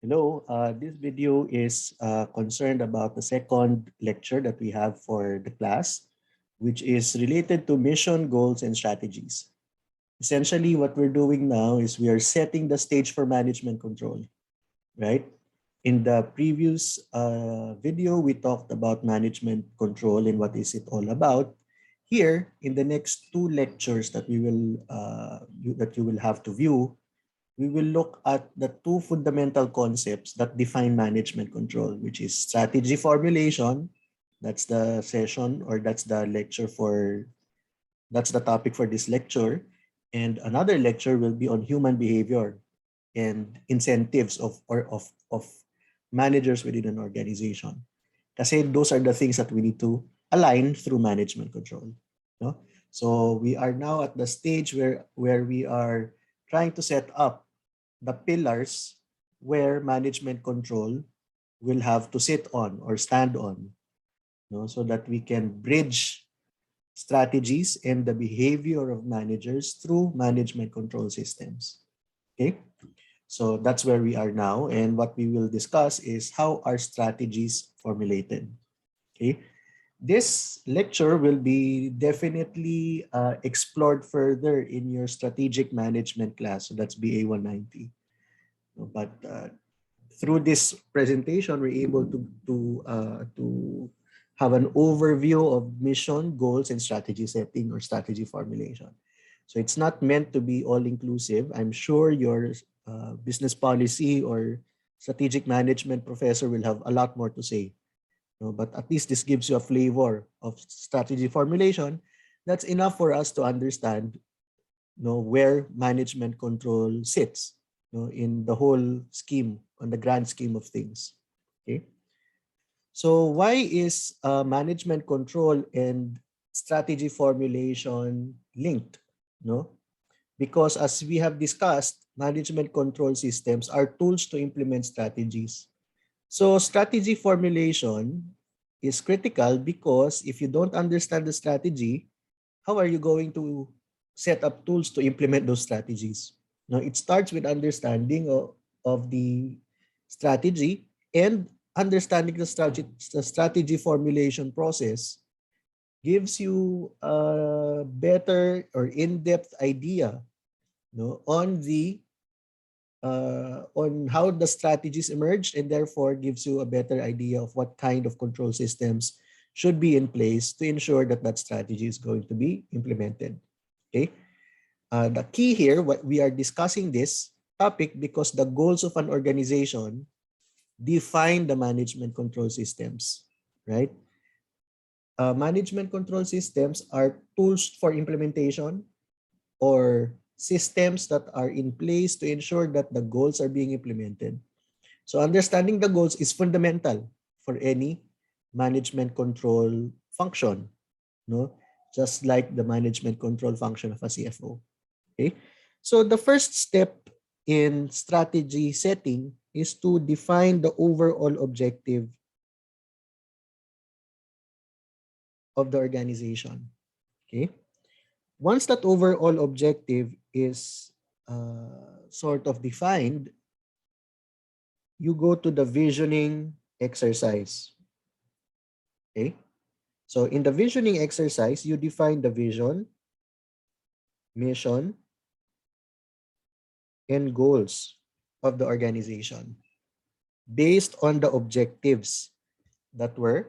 Hello, this video is concerned about the second lecture that we have for the class, which is related to mission, goals, and strategies. Essentially, what we're doing now is we are setting the stage for management control, right? In the previous video, we talked about management control and what is it all about. Here, in the next two lectures that we will that you will have to view, we will look at the two fundamental concepts that define management control, which is strategy formulation. That's the session, or that's the lecture for, that's the topic for this lecture. And another lecture will be on human behavior and incentives of managers within an organization. Kasi those are the things that we need to align through management control. No? So we are now at the stage where we are trying to set up the pillars where management control will have to sit on or stand on, so that we can bridge strategies and the behavior of managers through management control systems. Okay, so that's where we are now, and what we will discuss is how are strategies formulated. Okay, this lecture will be definitely explored further in your strategic management class. So that's BA 190. But through this presentation, we're able to have an overview of mission, goals, and strategy setting or strategy formulation. So it's not meant to be all-inclusive. I'm sure your business policy or strategic management professor will have a lot more to say. But at least this gives you a flavor of strategy formulation. That's enough for us to understand where management control sits in the whole scheme, on the grand scheme of things. Okay. So why is management control and strategy formulation linked? Because as we have discussed, management control systems are tools to implement strategies. So strategy formulation is critical because if you don't understand the strategy, how are you going to set up tools to implement those strategies? Now, it starts with understanding of the strategy, and understanding the strategy formulation process gives you a better or in-depth idea on the on how the strategies emerged, and therefore gives you a better idea of what kind of control systems should be in place to ensure that that strategy is going to be implemented. Okay. The key here, what we are discussing this topic because the goals of an organization define the management control systems, right? Management control systems are tools for implementation or systems that are in place to ensure that the goals are being implemented. So understanding the goals is fundamental for any management control function, just like the management control function of a CFO. Okay, so the first step in strategy setting is to define the overall objective of the organization. Okay, once that overall objective is sort of defined, you go to the visioning exercise. Okay, so in the visioning exercise, you define the vision, mission, and goals of the organization based on the objectives that were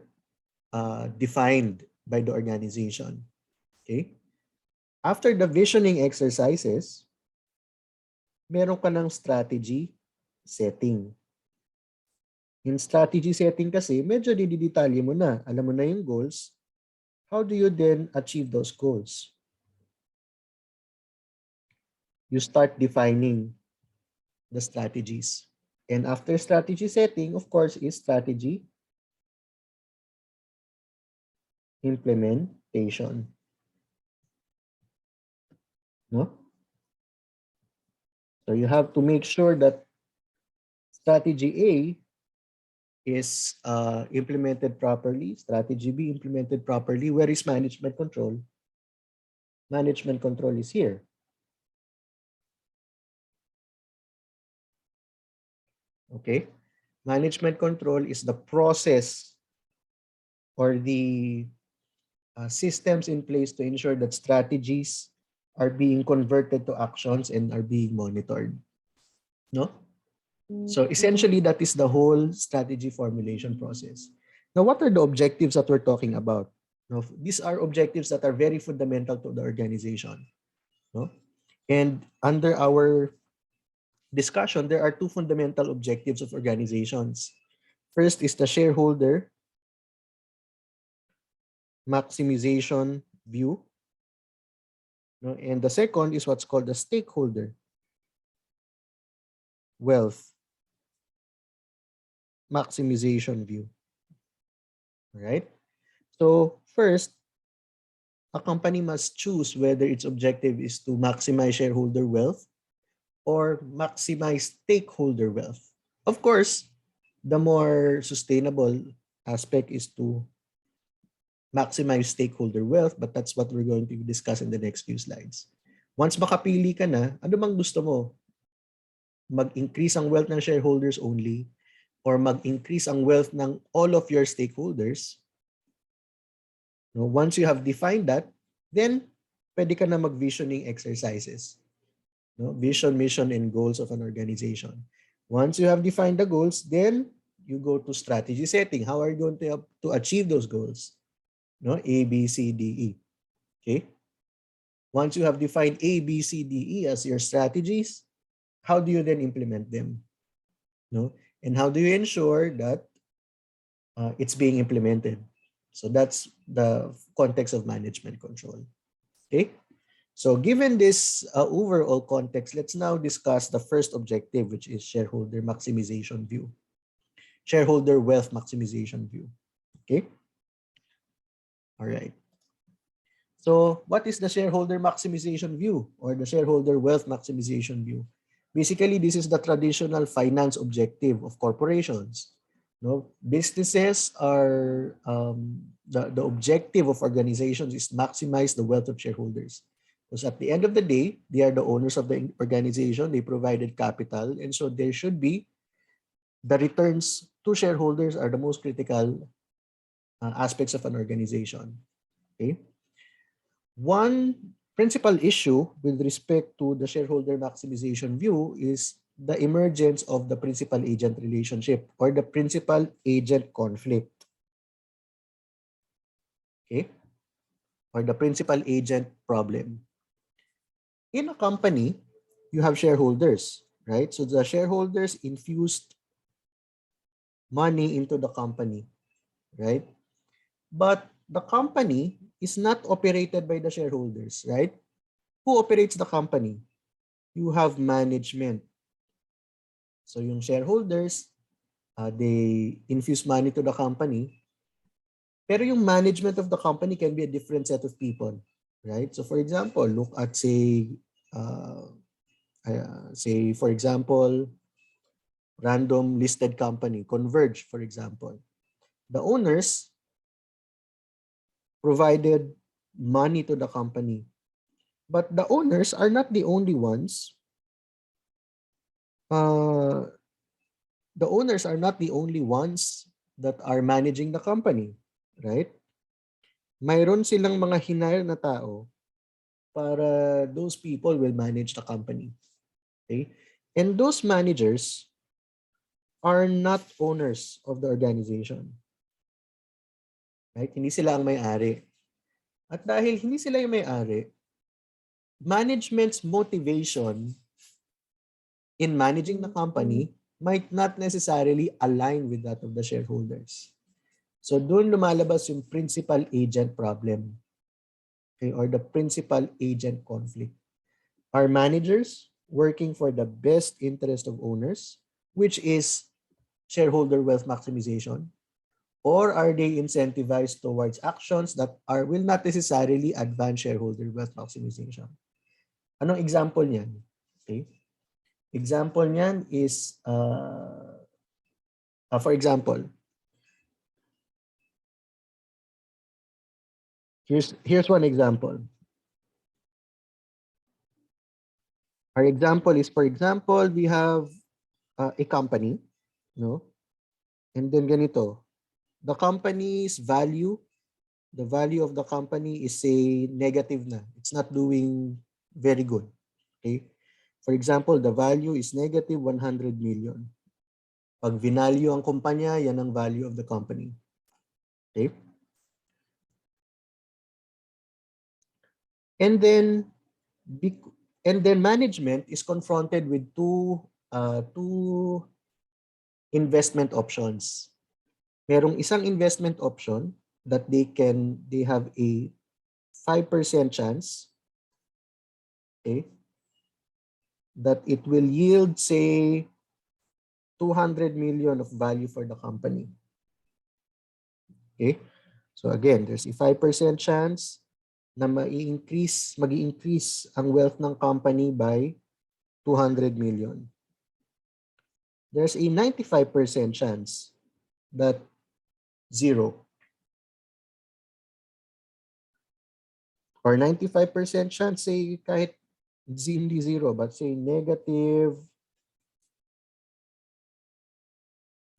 defined by the organization. Okay? After the visioning exercises, meron ka ng strategy setting. In strategy setting kasi, medyo dididetalye mo na. Alam mo na yung goals. How do you then achieve those goals? You start defining the strategies. And after strategy setting, of course, is strategy implementation. No? So you have to make sure that strategy A is implemented properly, strategy B implemented properly. Where is management control? Management control is here. Okay? Management control is the process or the systems in place to ensure that strategies are being converted to actions and are being monitored. No? So essentially, that is the whole strategy formulation process. Now, what are the objectives that we're talking about? Now, these are objectives that are very fundamental to the organization. No? And under our discussion, there are two fundamental objectives of organizations. First is the shareholder maximization view. No? And the second is what's called the stakeholder wealth maximization view. All right? So first, a company must choose whether its objective is to maximize shareholder wealth or maximize stakeholder wealth. Of course, the more sustainable aspect is to maximize stakeholder wealth, but that's what we're going to discuss in the next few slides. Once makapili ka na, ano bang gusto mo? Mag-increase ang wealth ng shareholders only or mag-increase ang wealth ng all of your stakeholders? No, once you have defined that, then pwede ka na mag-visioning exercises. No? Vision, mission, and goals of an organization. Once you have defined the goals, then you go to strategy setting. How are you going to achieve those goals? No? A, B, C, D, E. Okay? Once you have defined A, B, C, D, E as your strategies, how do you then implement them? No? And how do you ensure that it's being implemented? So that's the context of management control. Okay? So given this overall context, let's now discuss the first objective, which is shareholder maximization view. Shareholder wealth maximization view. Okay? All right. So what is the shareholder maximization view or the shareholder wealth maximization view? Basically, this is the traditional finance objective of corporations. No, businesses are the objective of organizations is maximize the wealth of shareholders. Because at the end of the day, they are the owners of the organization. They provided capital, and so there should be the returns to shareholders are the most critical aspects of an organization. Okay. One principal issue with respect to the shareholder maximization view is the emergence of the principal-agent relationship or the principal-agent conflict. Okay? Or the principal-agent problem. In a company, you have shareholders, right? So the shareholders infused money into the company, right? But the company is not operated by the shareholders, right? Who operates the company? You have management. So yung shareholders, they infuse money to the company. Pero yung management of the company can be a different set of people, right? So for example, look at say for example, random listed company, Converge, for example. The owners provided money to the company. But the owners are not the only ones. The owners are not the only ones that are managing the company, right? Mayroon silang mga hinire na tao para those people will manage the company. Okay? And those managers are not owners of the organization. Right? Hindi sila ang may-ari. At dahil hindi sila yung may-ari, management's motivation in managing the company might not necessarily align with that of the shareholders. So doon lumalabas yung principal-agent problem, okay, or the principal-agent conflict. Are managers working for the best interest of owners, which is shareholder wealth maximization? Or are they incentivized towards actions that will not necessarily advance shareholder wealth maximization? Anong example niyan? Okay. Example niyan is, for example, here's one example. Our example is, for example, we have a company, no? And then ganito, the company's value, the value of the company is say negative na. It's not doing very good. Okay? For example, the value is negative 100 million. Pag vinalue ang kumpanya, yan ang value of the company. Okay? And then management is confronted with two investment options. Merong isang investment option that they have a 5% chance, okay, that it will yield say 200 million of value for the company. Okay? So again, there's a 5% chance na magi-increase ang wealth ng company by 200 million. There's a 95% chance that zero, or 95% chance, say kahit hindi zero, but say negative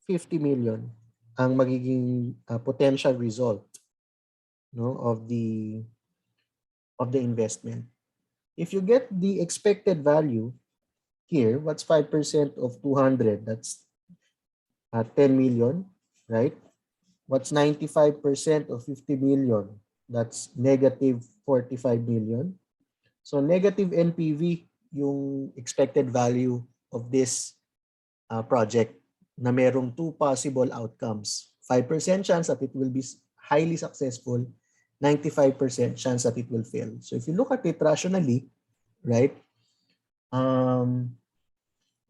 50 million ang magiging potential result, no, of the investment. If you get the expected value here, what's 5% of 200? That's 10 million, right? What's 95% of 50 million? That's negative 45 million. So negative NPV yung expected value of this project na merong two possible outcomes. 5% chance that it will be highly successful, 95% chance that it will fail. So if you look at it rationally, right,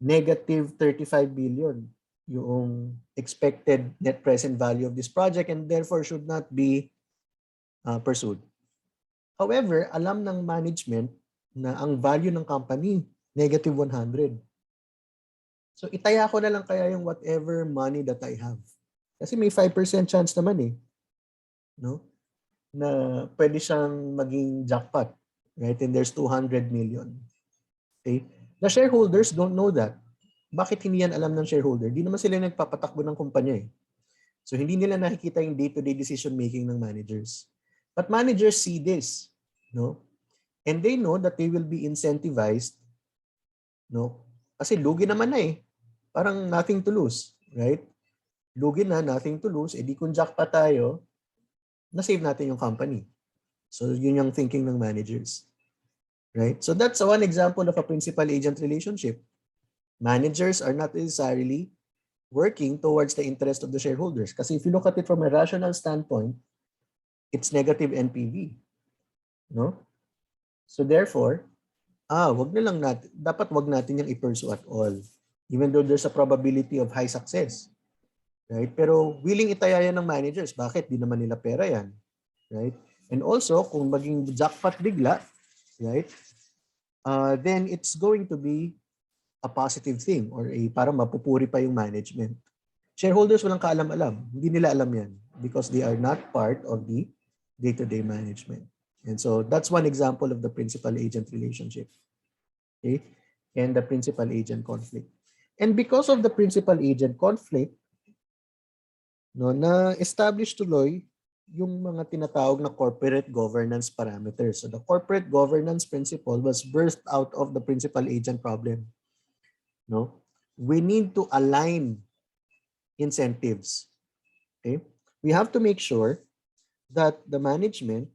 negative 35 billion yung expected net present value of this project, and therefore should not be pursued. However, alam ng management na ang value ng company, negative 100. So itaya ko na lang kaya yung whatever money that I have. Kasi may 5% chance naman eh, no? Na pwede siyang maging jackpot, right? And there's 200 million. Okay? The shareholders don't know that. Bakit hindi yan alam ng shareholder? Di naman sila nagpapatakbo ng kumpanya eh. So hindi nila nakikita yung day-to-day decision making ng managers. But managers see this, no? And they know that they will be incentivized, no? Kasi lugi naman na eh. Parang nothing to lose, right? Lugi na, nothing to lose. Eh di kung jackpot tayo, na-save natin yung company. So yun yung thinking ng managers. Right? So that's one example of a principal-agent relationship. Managers are not necessarily working towards the interest of the shareholders. Kasi if you look at it from a rational standpoint, it's negative NPV. No? So therefore, dapat wag natin yung i-pursue at all. Even though there's a probability of high success. Right? Pero willing itaya yan ng managers. Bakit? Di naman nila pera yan. Right? And also, kung maging jackpot bigla, right? Then it's going to be a positive thing or para mapupuri pa yung management. Shareholders walang kaalam-alam. Hindi nila alam yan because they are not part of the day-to-day management. And so that's one example of the principal-agent relationship. Okay? And the principal-agent conflict. And because of the principal-agent conflict, no, na-establish tuloy yung mga tinatawag na corporate governance parameters. So the corporate governance principle was birthed out of the principal-agent problem. No? We need to align incentives. Okay? We have to make sure that the management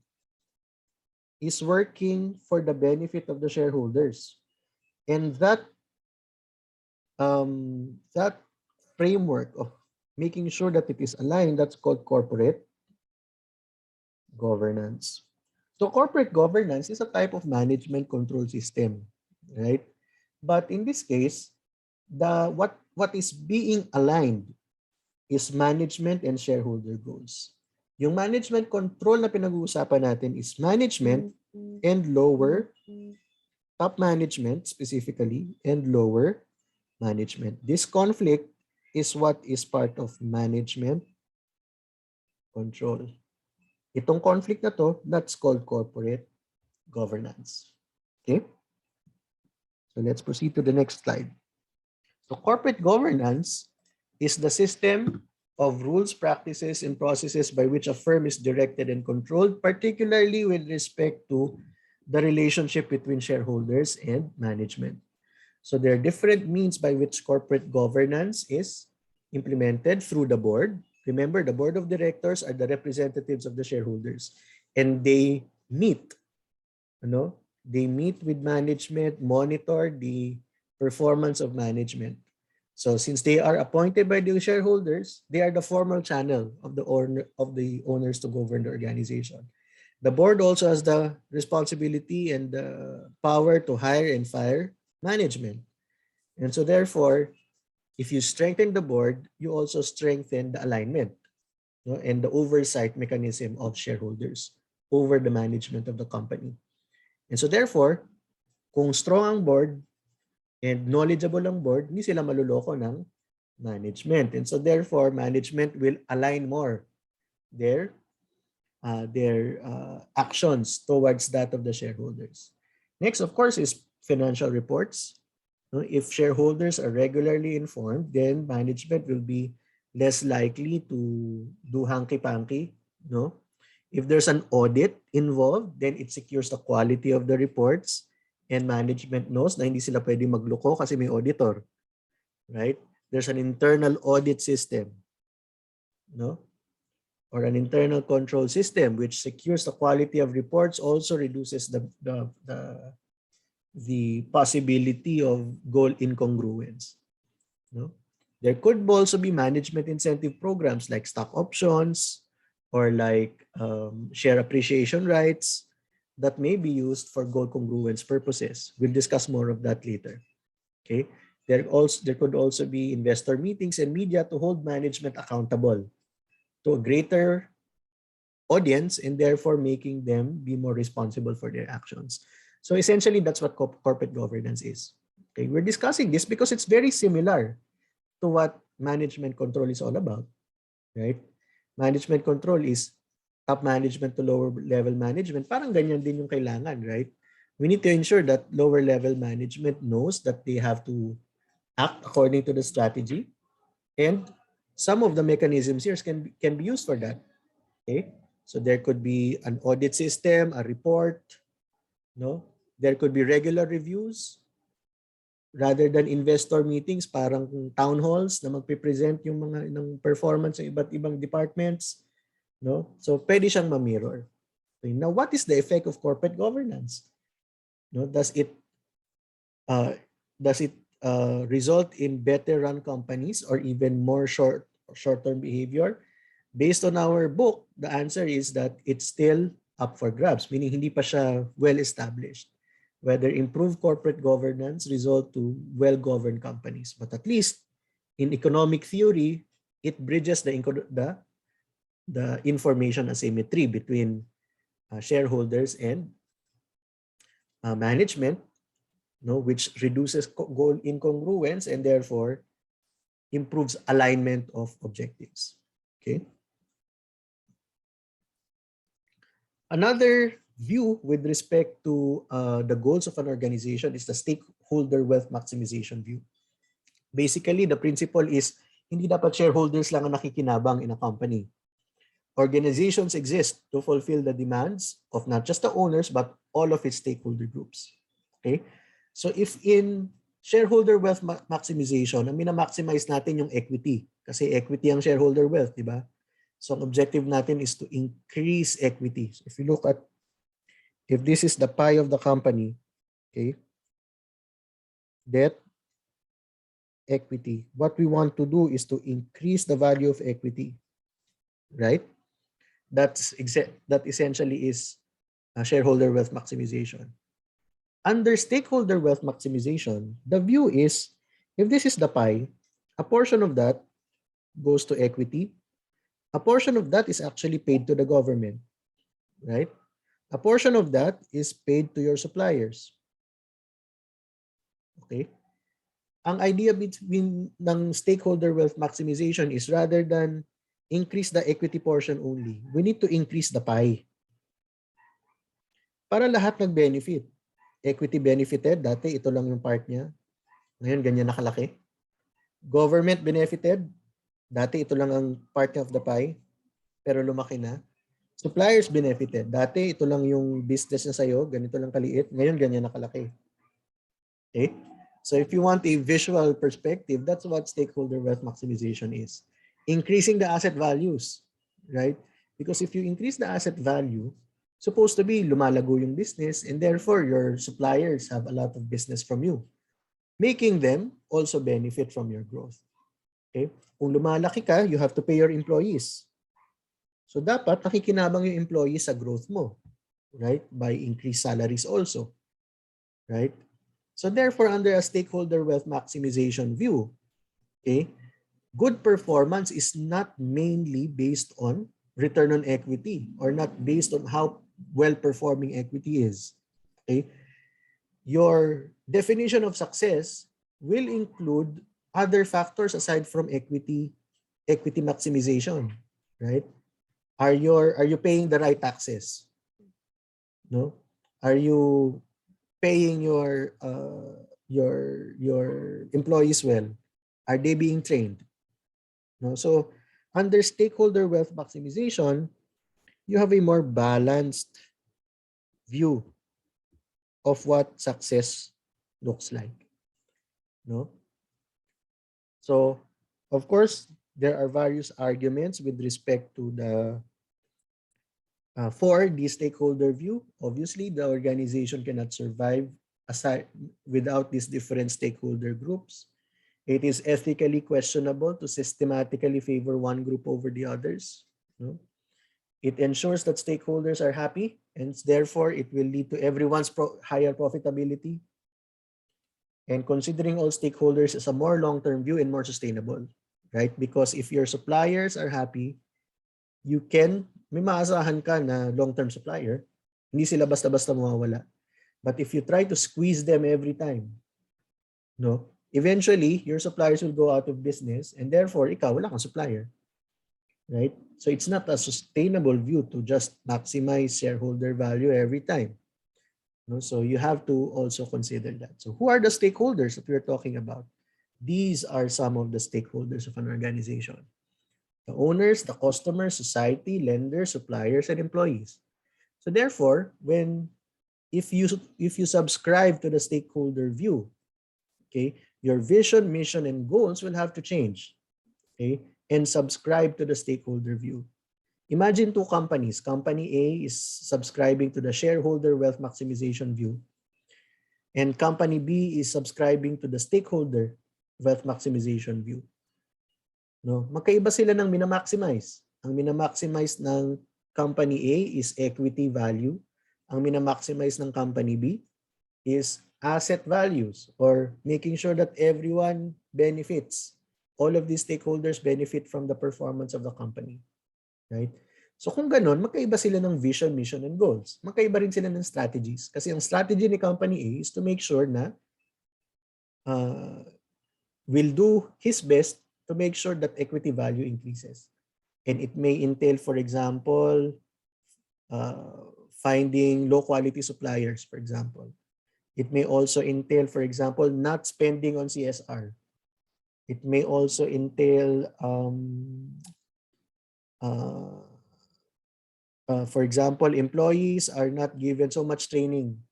is working for the benefit of the shareholders. And that framework of making sure that it is aligned, that's called corporate governance. So corporate governance is a type of management control system, right? But in this case, what is being aligned is management and shareholder goals. Yung management control na pinag-uusapan natin is management and lower, top management specifically, and lower management. This conflict is what is part of management control. Itong conflict na to, that's called corporate governance. Okay? So let's proceed to the next slide. So corporate governance is the system of rules, practices, and processes by which a firm is directed and controlled, particularly with respect to the relationship between shareholders and management. So there are different means by which corporate governance is implemented through the board. Remember, the board of directors are the representatives of the shareholders, and they meet, they meet with management, monitor the performance of management. So since they are appointed by the shareholders, they are the formal channel of the owners to govern the organization. The board also has the responsibility and the power to hire and fire management. And so therefore, if you strengthen the board, you also strengthen the alignment, and the oversight mechanism of shareholders over the management of the company. And so therefore, kung strong ang board and knowledgeable ang board, hindi sila maluloko ng management. And so therefore, management will align more their actions towards that of the shareholders. Next, of course, is financial reports. If shareholders are regularly informed, then management will be less likely to do hanky-panky. If there's an audit involved, then it secures the quality of the reports, and management knows na hindi sila pwede magloko kasi may auditor. Right? There's an internal audit system, or an internal control system which secures the quality of reports, also reduces the possibility of goal incongruence. There could also be management incentive programs like stock options or like share appreciation rights that may be used for goal congruence purposes. We'll discuss more of that later. Okay. There could also be investor meetings and media to hold management accountable to a greater audience, and therefore making them be more responsible for their actions. So essentially, that's what corporate governance is. Okay, we're discussing this because it's very similar to what management control is all about, right? Management control is top management to lower level management. Parang ganyan din yung kailangan, right? We need to ensure that lower level management knows that they have to act according to the strategy, and some of the mechanisms here can be used for that. Okay, so there could be an audit system, a report, there could be regular reviews rather than investor meetings, parang town halls na magpe-present yung mga ng performance ng iba't ibang departments, so pwede siyang ma-mirror. Okay, now what is the effect of corporate governance? Does it result in better run companies or even more short-term behavior? Based on our book, the answer is that it's still up for grabs, meaning hindi pa siya well-established whether improved corporate governance result to well-governed companies. But at least in economic theory, it bridges the information asymmetry between shareholders and management, which reduces goal incongruence and therefore improves alignment of objectives. Okay. Another view with respect to the goals of an organization is the stakeholder wealth maximization view. Basically, the principle is hindi dapat shareholders lang ang nakikinabang in a company. Organizations exist to fulfill the demands of not just the owners but all of its stakeholder groups. Okay? So if in shareholder wealth maximization, ang mina-maximize natin yung equity kasi equity ang shareholder wealth, di ba? So ang objective natin is to increase equity. So if you look at, if this is the pie of the company, okay, debt, equity, what we want to do is to increase the value of equity, right? That essentially is shareholder wealth maximization. Under stakeholder wealth maximization, the view is if this is the pie, a portion of that goes to equity, a portion of that is actually paid to the government, right? A portion of that is paid to your suppliers. Okay? Ang idea between ng stakeholder wealth maximization is rather than increase the equity portion only, we need to increase the pie. Para lahat nag-benefit. Equity benefited, dati ito lang yung part niya. Ngayon, ganyan nakalaki. Government benefited, Dati ito lang ang part of the pie, pero lumaki na. Suppliers benefited. Dati ito lang yung business na sa'yo, ganito lang kaliit. Ngayon ganyan na kalaki. Okay? So if you want a visual perspective, that's what stakeholder wealth maximization is. Increasing the asset values, right? Because if you increase the asset value, supposed to be lumalago yung business and therefore your suppliers have a lot of business from you, making them also benefit from your growth. Okay? Kung lumalaki ka, you have to pay your employees. So dapat nakikinabang yung employees sa growth mo, right? By increased salaries also, right? So therefore, under a stakeholder wealth maximization view, okay, good performance is not mainly based on return on equity or not based on how well performing equity is. Okay? Your definition of success will include other factors aside from equity maximization, right? Are you paying the right taxes? No? Are you paying your employees well? Are they being trained? No? So under stakeholder wealth maximization, you have a more balanced view of what success looks like. No? So of course, there are various arguments with respect to the for the stakeholder view. Obviously, the organization cannot survive aside without these different stakeholder groups. It is ethically questionable to systematically favor one group over the others. No? It ensures that stakeholders are happy, and therefore it will lead to everyone's higher profitability. And considering all stakeholders is a more long-term view and more sustainable, right? Because if your suppliers are happy, may maasahan ka na long-term supplier. Hindi sila basta-basta mawawala. But if you try to squeeze them every time, no, eventually your suppliers will go out of business and therefore ikaw wala kang supplier. Right? So it's not a sustainable view to just maximize shareholder value every time. No? So you have to also consider that. So who are the stakeholders that we're talking about? These are some of the stakeholders of an organization. The owners, the customers, society, lenders, suppliers, and employees. So therefore, if you subscribe to the stakeholder view, okay, your vision, mission, and goals will have to change, okay, and subscribe to the stakeholder view. Imagine two companies. Company A is subscribing to the shareholder wealth maximization view, and company B is subscribing to the stakeholder wealth maximization view. No, magkaiba sila ng minamaximize. Ang minamaximize ng company A is equity value. Ang minamaximize ng company B is asset values or making sure that everyone benefits. All of these stakeholders benefit from the performance of the company. Right? So kung ganun, magkaiba sila ng vision, mission, and goals. Magkaiba rin sila ng strategies. Kasi ang strategy ni company A is to make sure na will do his best to make sure that equity value increases. And it may entail, for example, finding low-quality suppliers, for example. It may also entail, for example, not spending on CSR. It may also entail, for example, employees are not given so much training.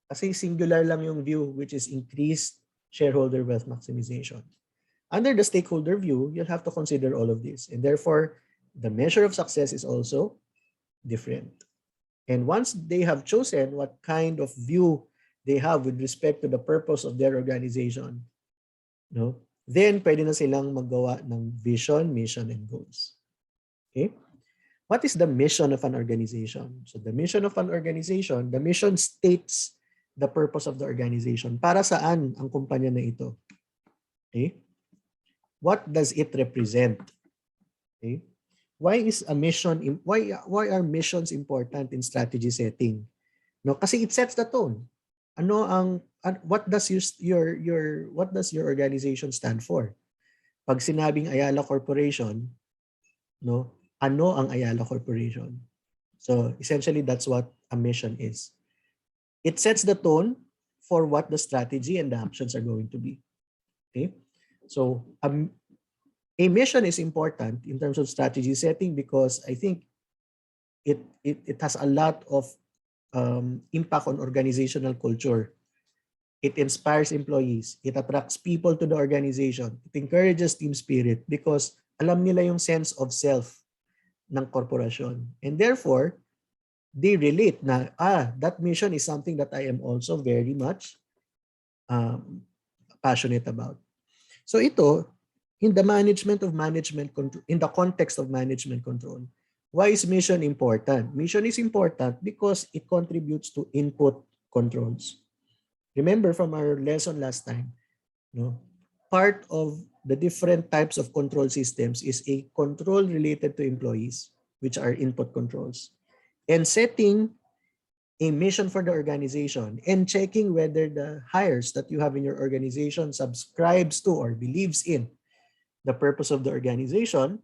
Kasi singular lang yung view, which is increased shareholder wealth maximization. Under the stakeholder view, you'll have to consider all of this. And therefore, the measure of success is also different. And once they have chosen what kind of view they have with respect to the purpose of their organization, no, then pwede na silang maggawa ng vision, mission, and goals. Okay? What is the mission of an organization? So the mission of an organization, the mission states the purpose of the organization. Para saan ang kumpanya na ito? Okay? What does it represent? Okay? Why are missions important in strategy setting? No, kasi it sets the tone. What does your organization stand for? Pag sinabing Ayala Corporation, no, ano ang Ayala Corporation? So essentially that's what a mission is. It sets the tone for what the strategy and the actions are going to be. Okay? So A mission is important in terms of strategy setting because I think it has a lot of impact on organizational culture. It inspires employees. It attracts people to the organization. It encourages team spirit because alam nila yung sense of self ng korporasyon. And therefore, they relate na, that mission is something that I am also very much passionate about. So ito, in the in the context of management control, why is mission important? Mission is important because it contributes to input controls. Remember from our lesson last time, part of the different types of control systems is a control related to employees, which are input controls. And setting a mission for the organization and checking whether the hires that you have in your organization subscribes to or believes in the purpose of the organization,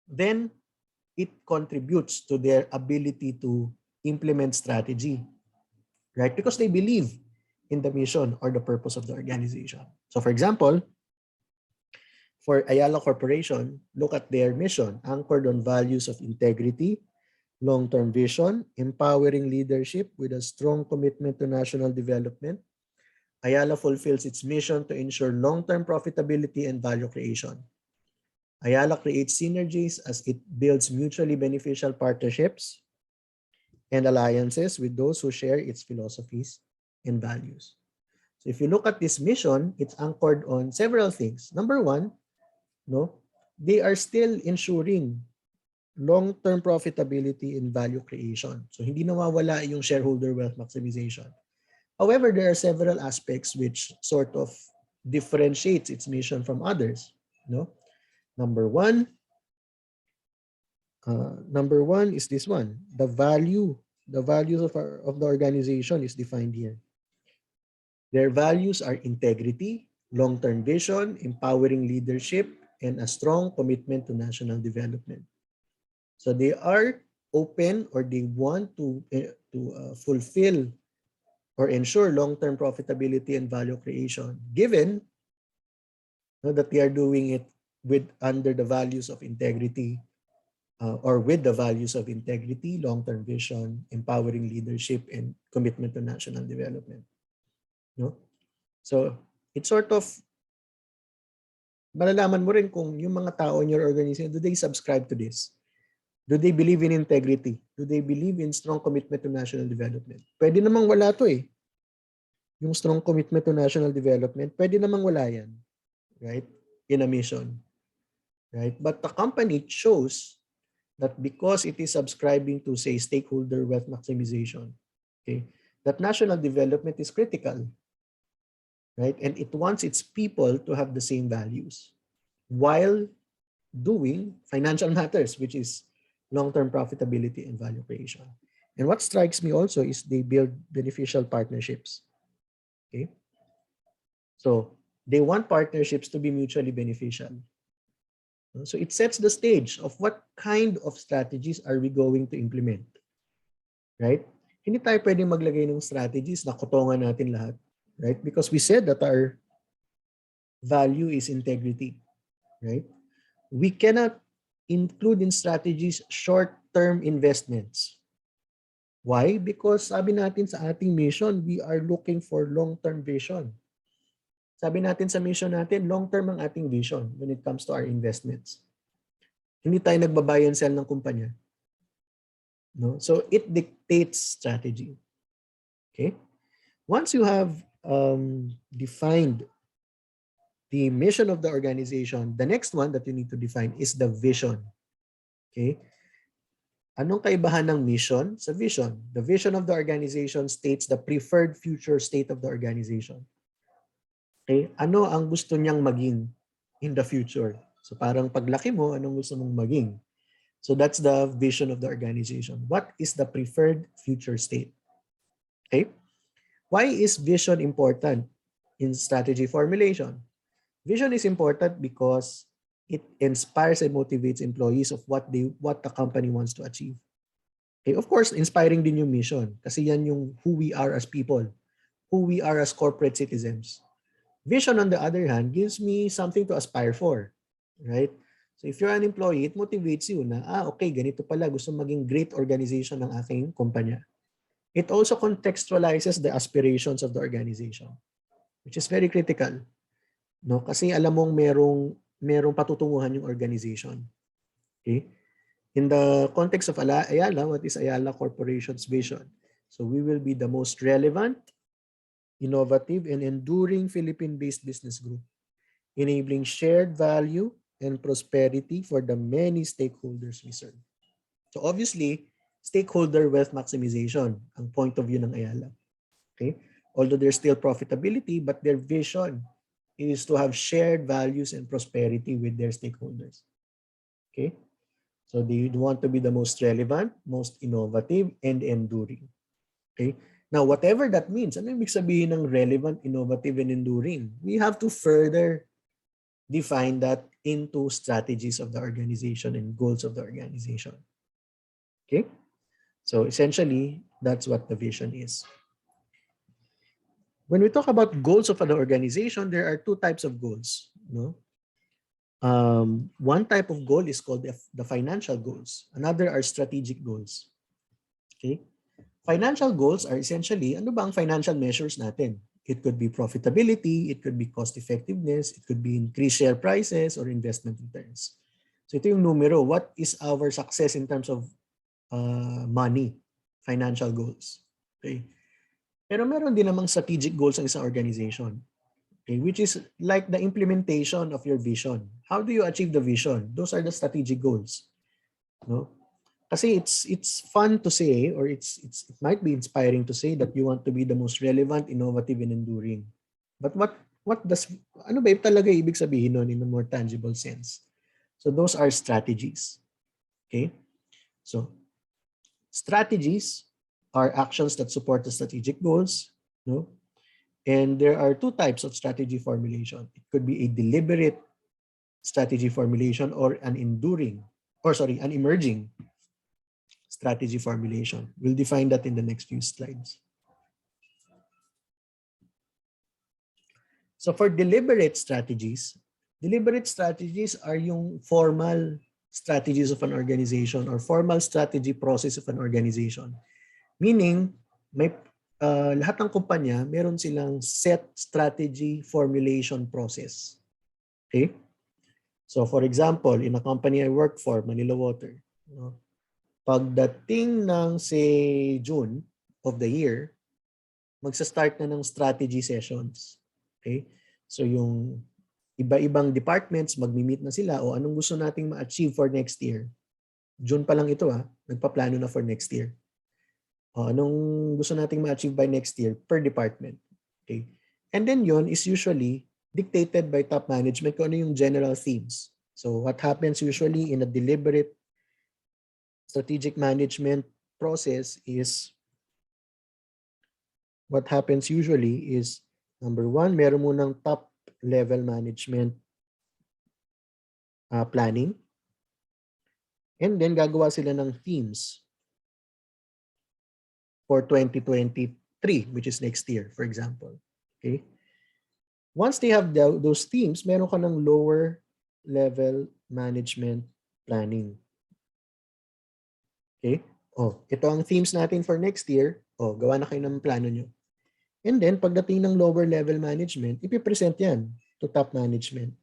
then it contributes to their ability to implement strategy, right? Because they believe in the mission or the purpose of the organization. So for example, for Ayala Corporation, look at their mission, anchored on values of integrity, long-term vision, empowering leadership with a strong commitment to national development. Ayala fulfills its mission to ensure long-term profitability and value creation. Ayala creates synergies as it builds mutually beneficial partnerships and alliances with those who share its philosophies and values. So if you look at this mission, it's anchored on several things. Number one, they are still ensuring long-term profitability and value creation. So hindi nawawala yung shareholder wealth maximization. However, there are several aspects which sort of differentiates its mission from others. Number one is this one. The values of the organization is defined here. Their values are integrity, long-term vision, empowering leadership, and a strong commitment to national development. So they are open, or they want to fulfill or ensure long-term profitability and value creation, given that they are doing it under the values of integrity, or with the values of integrity, long-term vision, empowering leadership, and commitment to national development. So it's sort of malalaman mo rin kung yung mga tao in your organization, do they subscribe to this? Do they believe in integrity? Do they believe in strong commitment to national development? Pwede namang wala to eh. Yung strong commitment to national development, pwede namang wala yan. Right? In a mission. Right? But the company chose that because it is subscribing to, say, stakeholder wealth maximization, okay, that national development is critical. Right? And it wants its people to have the same values while doing financial matters, which is long-term profitability and value creation. And what strikes me also is they build beneficial partnerships. Okay? So they want partnerships to be mutually beneficial. So it sets the stage of what kind of strategies are we going to implement. Right? Hindi tayo pwedeng maglagay ng strategies na kotongan natin lahat. Right? Because we said that our value is integrity. Right? We cannot include in strategies short-term investments. Why? Because sabi natin sa ating mission, we are looking for long-term vision. Sabi natin sa mission natin, long-term ang ating vision when it comes to our investments. Hindi tayo nagbabuy and sell ng kumpanya. So it dictates strategy. Okay? Once you have defined the mission of the organization, the next one that you need to define is the vision. Okay? Anong kaibahan ng mission sa vision? The vision of the organization states the preferred future state of the organization. Okay? Ano ang gusto niyang maging in the future? So parang paglaki mo, anong gusto mong maging? So that's the vision of the organization. What is the preferred future state? Okay? Why is vision important in strategy formulation? Vision is important because it inspires and motivates employees of what the company wants to achieve. Okay, of course, inspiring din yung mission kasi yan yung who we are as people, who we are as corporate citizens. Vision, on the other hand, gives me something to aspire for. right? So if you're an employee, it motivates you na, okay, ganito pala, gusto maging great organization ng aking kumpanya. It also contextualizes the aspirations of the organization, which is very critical. No? Kasi alam mong merong patutunguhan yung organization. Okay? In the context of Ayala, what is Ayala Corporation's vision? So we will be the most relevant, innovative, and enduring Philippine-based business group, enabling shared value and prosperity for the many stakeholders we serve. So obviously, stakeholder wealth maximization ang point of view ng Ayala. Okay? Although there's still profitability, but their vision is to have shared values and prosperity with their stakeholders. Okay? So they want to be the most relevant, most innovative, and enduring. Okay? Now, whatever that means, ano ibig sabihin ng relevant, innovative, and enduring? We have to further define that into strategies of the organization and goals of the organization. Okay? So essentially, that's what the vision is. When we talk about goals of an organization, there are two types of goals. No? One type of goal is called the financial goals. Another are strategic goals. Okay? Financial goals are essentially, ano ba ang financial measures natin? It could be profitability, it could be cost effectiveness, it could be increased share prices or investment returns. So ito yung numero. What is our success in terms of money, financial goals? Okay? Pero meron din namang strategic goals ng isang organization. Okay, which is like the implementation of your vision. How do you achieve the vision? Those are the strategic goals. No? Kasi it's fun to say, or it might be inspiring to say that you want to be the most relevant, innovative, and enduring. But ano ba talaga ibig sabihin nun in a more tangible sense? So those are strategies. Okay? So strategies are actions that support the strategic goals. No? And there are two types of strategy formulation. It could be a deliberate strategy formulation or an emerging strategy formulation. We'll define that in the next few slides. So for deliberate strategies are yung formal strategies of an organization or formal strategy process of an organization. Meaning, may lahat ng kumpanya, meron silang set strategy formulation process. Okay? So for example, in a company I work for, Manila Water, pagdating ng say June of the year, magsa-start na ng strategy sessions. Okay? So yung iba-ibang departments, magmi-meet na sila o anong gusto nating ma-achieve for next year. June pa lang ito nagpaplano na for next year. Anong gusto nating ma-achieve by next year per department. Okay? And then yon is usually dictated by top management kung ano yung general themes. So what happens usually in a deliberate strategic management process is, number one, meron munang top level management planning. And then gagawa sila ng themes for 2023, which is next year, for example. Okay? Once they have those themes, meron ka ng lower level management planning. Okay? Ito ang themes natin for next year. Gawa na kayo ng plano nyo. And then, pagdating ng lower level management, ipipresent yan to top management.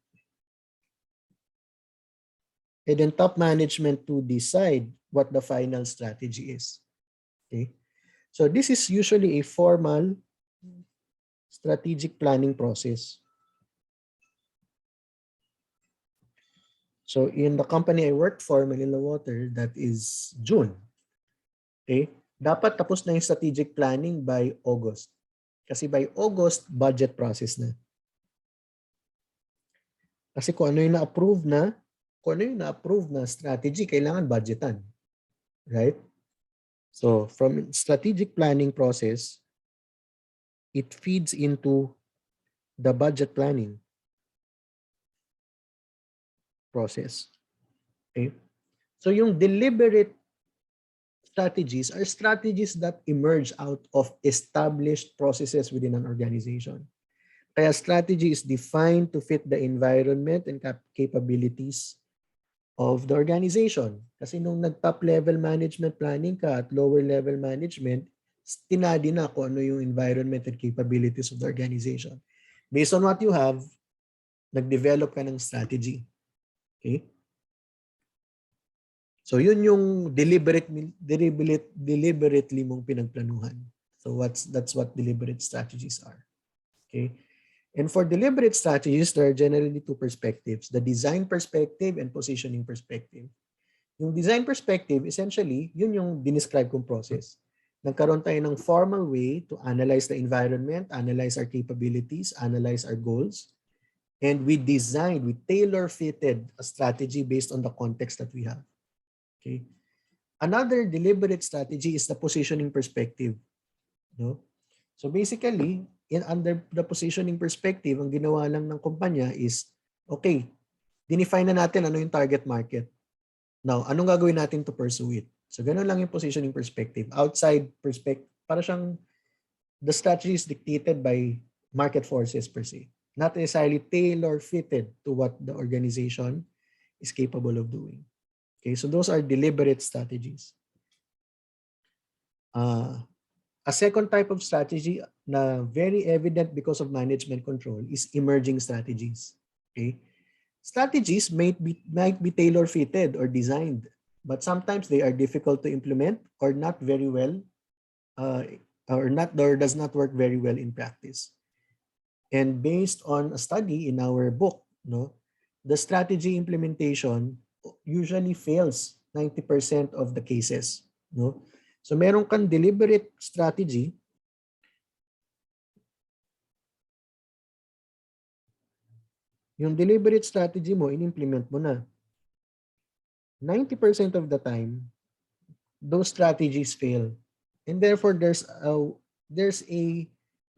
And then top management to decide what the final strategy is. Okay? So this is usually a formal strategic planning process. So in the company I worked for, Manila Water, that is June. Okay? Dapat tapos na yung strategic planning by August. Kasi by August, budget process na. Kasi kung ano yung na-approve na strategy, kailangan budgetan. Right? So from strategic planning process, it feeds into the budget planning process. Okay? So yung deliberate strategies are strategies that emerge out of established processes within an organization. Kaya strategy is defined to fit the environment and capabilities of the organization. Kasi nung nag-top level management planning ka at lower level management, tinadi na kung ano yung environment and capabilities of the organization. Based on what you have, nag-develop ka ng strategy. Okay? So yun yung deliberately mong pinagplanuhan. So that's what deliberate strategies are. Okay? And for deliberate strategies, there are generally two perspectives, the design perspective and positioning perspective. Yung design perspective, essentially, yun yung dinescribe kong process. Nagkaroon tayo ng formal way to analyze the environment, analyze our capabilities, analyze our goals, and we tailor-fitted a strategy based on the context that we have. Okay. Another deliberate strategy is the positioning perspective. No? So basically, under the positioning perspective, ang ginawa lang ng kumpanya is, okay, dinefine na natin ano yung target market. Now, anong gagawin natin to pursue it? So ganun lang yung positioning perspective. Outside perspective, para siyang the strategy is dictated by market forces per se. Not necessarily tailor-fitted to what the organization is capable of doing. Okay, so those are deliberate strategies. A second type of strategy na very evident because of management control is emerging strategies. Okay, strategies might be tailor-fitted or designed, but sometimes they are difficult to implement or not very well, or does not work very well in practice. And based on a study in our book, no, the strategy implementation usually fails 90% of the cases. No? So meron kang deliberate strategy, yung deliberate strategy mo, in-implement mo na. 90% of the time, those strategies fail. And therefore, there's a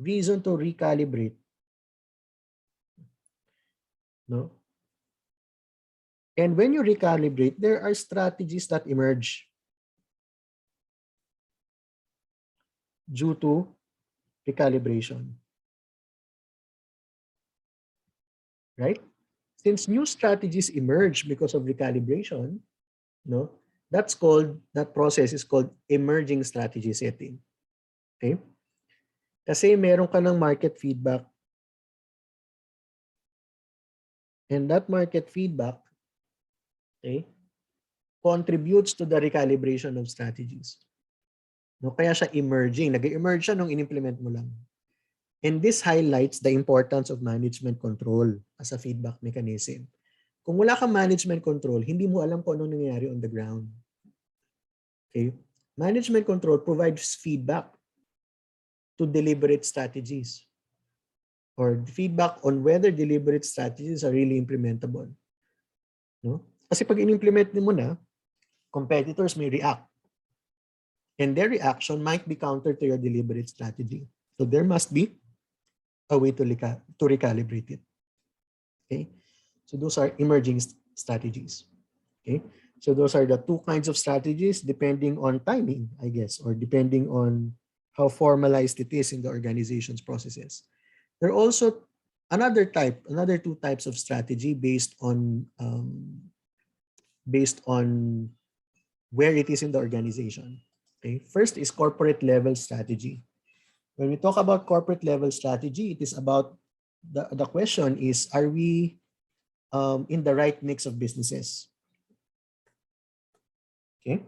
reason to recalibrate. No? And when you recalibrate, there are strategies that emerge due to recalibration. Right? Since new strategies emerge because of recalibration, no, that process is called emerging strategy setting. Okay? Kasi meron ka ng market feedback. And that market feedback, okay, contributes to the recalibration of strategies. No, kaya siya emerging. Nag-emerge siya nung in-implement mo lang. And this highlights the importance of management control as a feedback mechanism. Kung wala kang management control, hindi mo alam kung anong nangyayari on the ground. Okay? Management control provides feedback to deliberate strategies or feedback on whether deliberate strategies are really implementable. No? Kasi pag in-implement mo na, competitors may react. And their reaction might be counter to your deliberate strategy. So there must be a way to recalibrate it. Okay? So those are emerging strategies. Okay? So those are the two kinds of strategies depending on timing, I guess, or depending on how formalized it is in the organization's processes. There are also another two types of strategy based on where it is in the organization. Okay? First is corporate level strategy. When we talk about corporate level strategy, it is about the question is, are we in the right mix of businesses? Okay.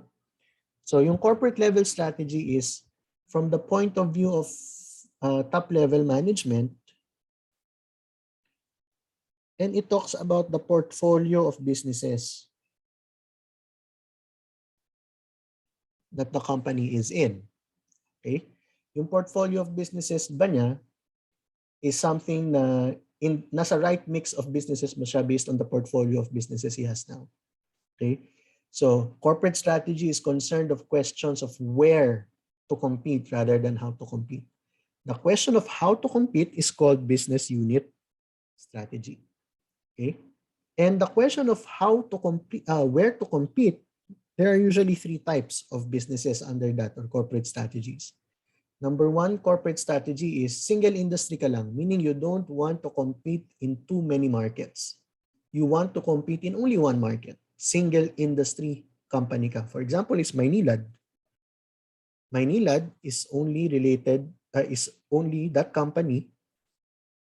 So yung corporate level strategy is from the point of view of top level management, and it talks about the portfolio of businesses that the company is in. Okay? Yung portfolio of businesses ba niya is something na nasa right mix of businesses mo siya based on the portfolio of businesses he has now. Okay? So, corporate strategy is concerned of questions of where to compete rather than how to compete. The question of how to compete is called business unit strategy. Okay? And the question of how to compete, where to compete, there are usually three types of businesses under that or corporate strategies. Number one, corporate strategy is single industry ka lang, meaning you don't want to compete in too many markets. You want to compete in only one market. Single industry company ka. For example, is Maynilad. Maynilad is only related, that company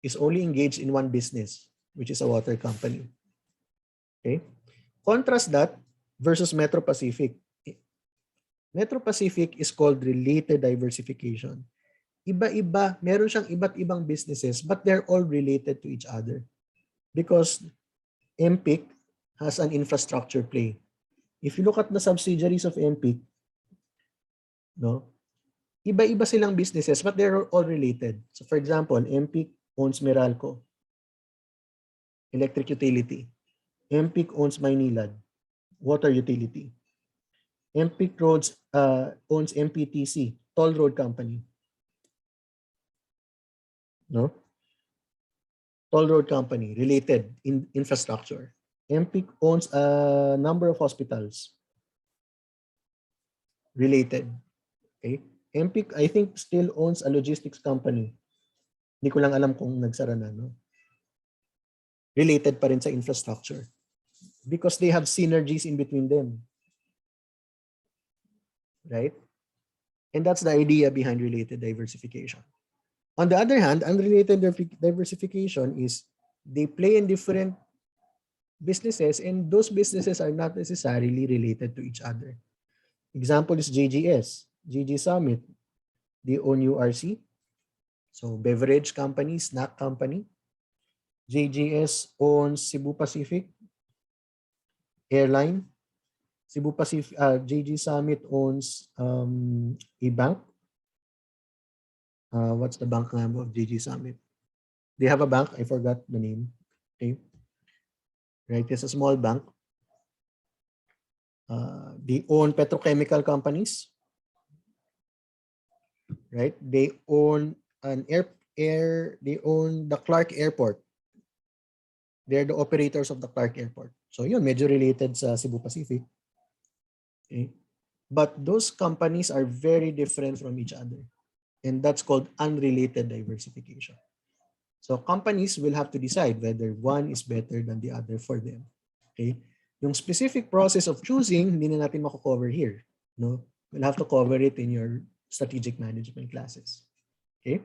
is only engaged in one business, which is a water company. Okay? Contrast that versus Metro Pacific. Metro Pacific is called related diversification. Iba-iba, meron siyang iba't ibang businesses, but they're all related to each other. Because MPIC has an infrastructure play. If you look at the subsidiaries of MPIC, no, iba-iba silang businesses, but they're all related. So for example, MPIC owns Meralco, electric utility. MPIC owns Maynilad, water utility. MPIC owns MPTC, toll road company. No? Toll road company, related in infrastructure. MPIC owns a number of hospitals, related. Okay? MPIC, I think, still owns a logistics company. Hindi ko lang alam kung nagsara na. No? Related pa rin sa infrastructure. Because they have synergies in between them. Right? And that's the idea behind related diversification. On the other hand, unrelated diversification is they play in different businesses and those businesses are not necessarily related to each other. Example is JGS, GG Summit. They own URC, so beverage company, snack company. JGS owns Cebu Pacific Airline. Cebu Pacific, JG Summit owns a bank. What's the bank name of JG Summit? They have a bank. I forgot the name. Okay. Right. It's a small bank. They own petrochemical companies. Right. They own they own the Clark Airport. They're the operators of the Clark Airport. So yun, medyo related sa Cebu Pacific. Okay. But those companies are very different from each other. And that's called unrelated diversification. So companies will have to decide whether one is better than the other for them. Okay? Yung specific process of choosing, hindi na natin mako-cover here. No? We'll have to cover it in your strategic management classes. Okay?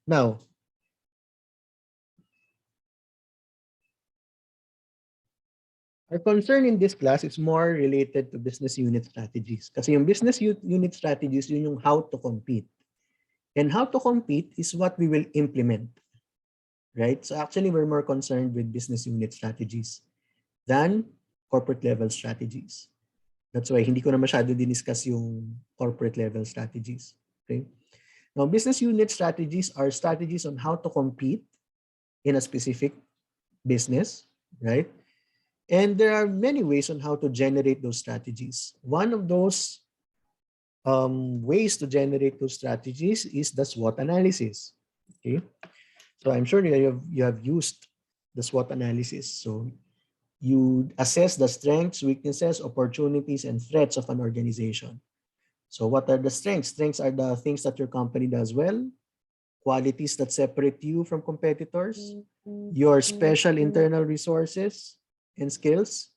Now, our concern in this class is more related to business unit strategies. Kasi yung business unit strategies, yun yung how to compete. And how to compete is what we will implement. Right? So actually, we're more concerned with business unit strategies than corporate level strategies. That's why hindi ko na masyado diniscuss yung corporate level strategies. Okay? Now, business unit strategies are strategies on how to compete in a specific business, right? And there are many ways on how to generate those strategies. One of those ways to generate those strategies is the SWOT analysis. Okay? So I'm sure you have used the SWOT analysis. So you assess the strengths, weaknesses, opportunities, and threats of an organization. So what are the strengths? Strengths are the things that your company does well, qualities that separate you from competitors, your special internal resources and skills,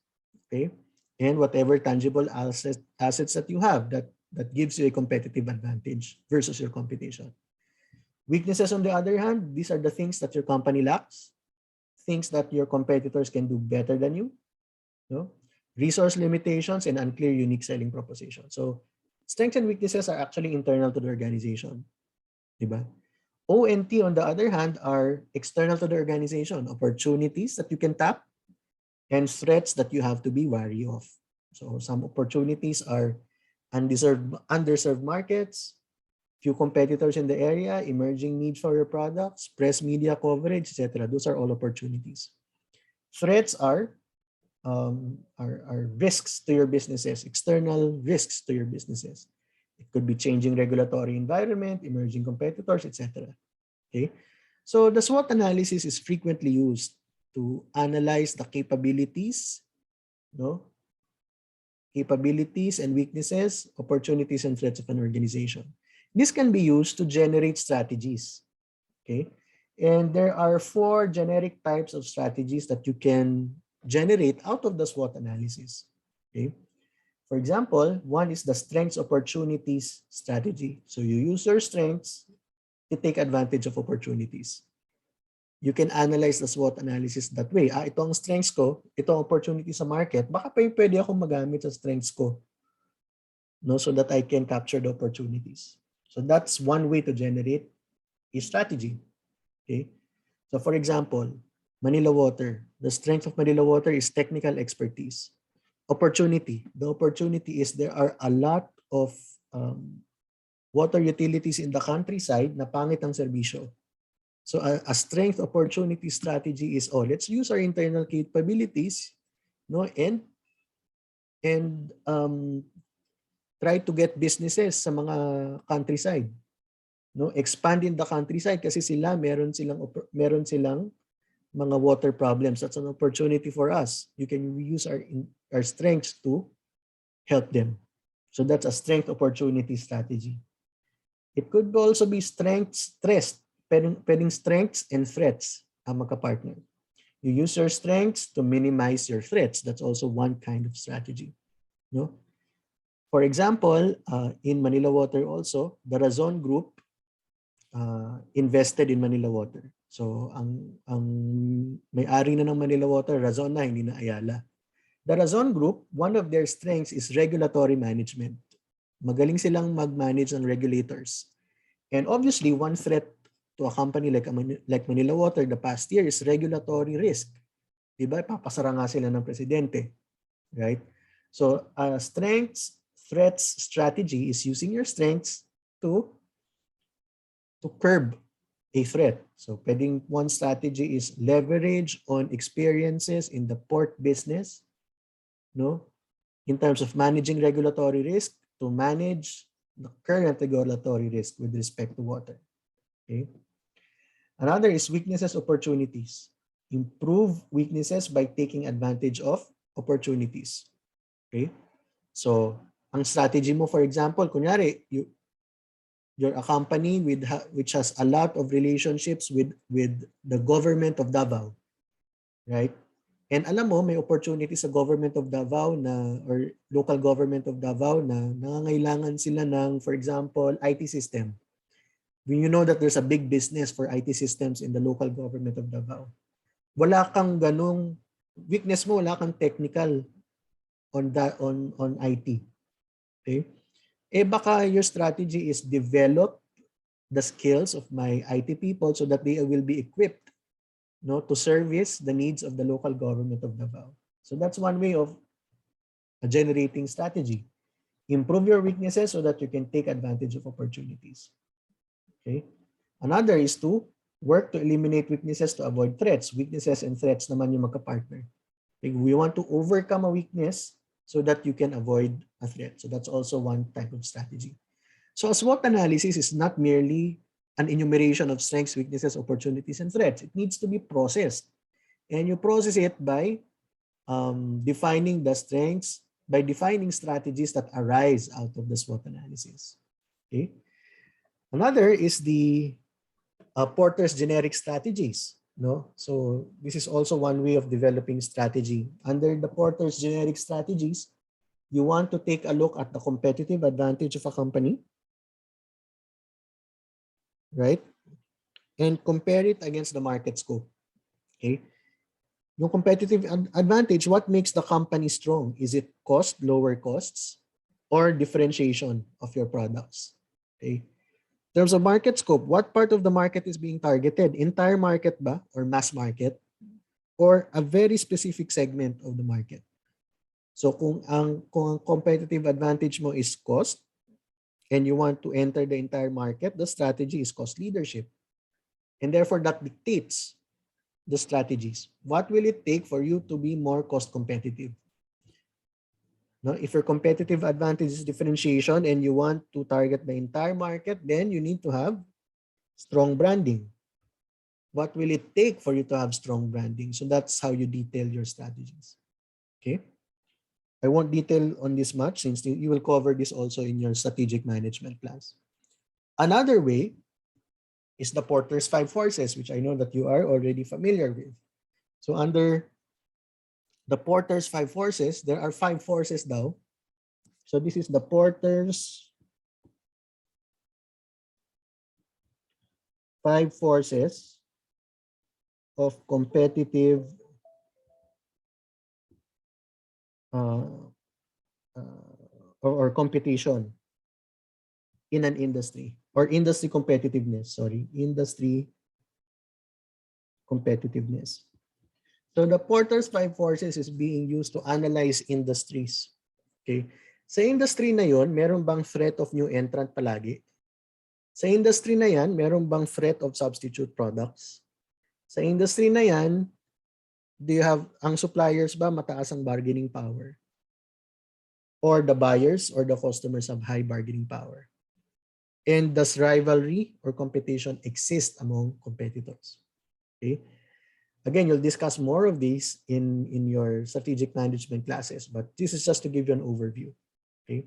okay, and whatever tangible assets that you have that gives you a competitive advantage versus your competition. Weaknesses, on the other hand, these are the things that your company lacks, things that your competitors can do better than you, resource limitations, and unclear unique selling proposition. So strengths and weaknesses are actually internal to the organization. Diba? O&T, on the other hand, are external to the organization, opportunities that you can tap and threats that you have to be wary of. So some opportunities are underserved markets, few competitors in the area, emerging need for your products, press media coverage, etc. Those are all opportunities. Threats are risks to your businesses, external risks to your businesses. It could be changing regulatory environment, emerging competitors, etc. Okay, so the SWOT analysis is frequently used to analyze the capabilities, capabilities and weaknesses, opportunities and threats of an organization. This can be used to generate strategies. Okay. And there are 4 generic types of strategies that you can generate out of the SWOT analysis. Okay. For example, one is the strengths opportunities strategy. So you use your strengths to take advantage of opportunities. You can analyze the SWOT analysis that way. Ito ang strengths ko, ito ang opportunity sa market, baka pa pwede akong magamit sa strengths ko, no, so that I can capture the opportunities. So that's one way to generate a strategy. Okay. So for example, Manila Water. The strength of Manila Water is technical expertise. Opportunity. The opportunity is there are a lot of water utilities in the countryside na pangit ang serbisyo. So a strength opportunity strategy is, let's use our internal capabilities, no, and try to get businesses sa mga countryside, no, expand in the countryside kasi sila meron silang mga water problems. That's an opportunity for us. You can use our strengths to help them. So that's a strength opportunity strategy. It could also be strengths, pwedeng strengths and threats ang magka-partner. You use your strengths to minimize your threats. That's also one kind of strategy. No? For example, in Manila Water also, the Razon Group invested in Manila Water. So ang may-ari na ng Manila Water, Razon na, hindi na Ayala. The Razon Group, one of their strengths is regulatory management. Magaling silang mag-manage ng regulators. And obviously, one threat to a company like Manila Water the past year is regulatory risk. Diba? Papasara nga sila ng presidente. Right? So, strengths, threats, strategy is using your strengths to curb a threat. So, pwedeng one strategy is leverage on experiences in the port business, no? In terms of managing regulatory risk, to manage the current regulatory risk with respect to water. Okay. Another is weaknesses, opportunities. Improve weaknesses by taking advantage of opportunities. Okay. So, ang strategy mo, for example, kunyari, you're a company which has a lot of relationships with the government of Davao, right? And alam mo, may opportunity sa government of Davao or local government of Davao na nangangailangan sila ng, for example, IT system. When you know that there's a big business for IT systems in the local government of Davao, wala kang ganung weakness mo, wala kang technical on IT. Okay? Baka your strategy is develop the skills of my IT people so that they will be equipped, no, to service the needs of the local government of Davao. So that's one way of generating strategy. Improve your weaknesses so that you can take advantage of opportunities. Okay. Another is to work to eliminate weaknesses to avoid threats. Weaknesses and threats naman yung magka-partner. Okay. We want to overcome a weakness so that you can avoid a threat. So that's also one type of strategy. So a SWOT analysis is not merely an enumeration of strengths, weaknesses, opportunities, and threats. It needs to be processed. And you process it by defining the strengths, by defining strategies that arise out of the SWOT analysis. Okay. Another is the Porter's generic strategies. No? So this is also one way of developing strategy. Under the Porter's generic strategies, you want to take a look at the competitive advantage of a company, right? And compare it against the market scope. Okay? Yung competitive advantage, what makes the company strong? Is it cost, lower costs, or differentiation of your products? Okay? In terms of market scope, what part of the market is being targeted? Entire market ba or mass market? Or a very specific segment of the market? So kung ang competitive advantage mo is cost and you want to enter the entire market, the strategy is cost leadership. And therefore that dictates the strategies. What will it take for you to be more cost competitive? No, if your competitive advantage is differentiation and you want to target the entire market, then you need to have strong branding. What will it take for you to have strong branding? So that's how you detail your strategies. Okay. I won't detail on this much since you will cover this also in your strategic management class. Another way is the Porter's five forces, which I know that you are already familiar with. So under the Porter's five forces, there are five forces now. So this is the Porter's five forces of competitive uh, or competition in an industry, or industry competitiveness, sorry, industry competitiveness. So the Porter's five forces is being used to analyze industries. Okay? Sa industry na yon, meron bang threat of new entrant palagi? Sa industry na yan, meron bang threat of substitute products? Sa industry na yan, do you have, ang suppliers ba mataas ang bargaining power? Or the buyers or the customers have high bargaining power? And does rivalry or competition exist among competitors? Okay. Again, you'll discuss more of these in your strategic management classes, but this is just to give you an overview, okay,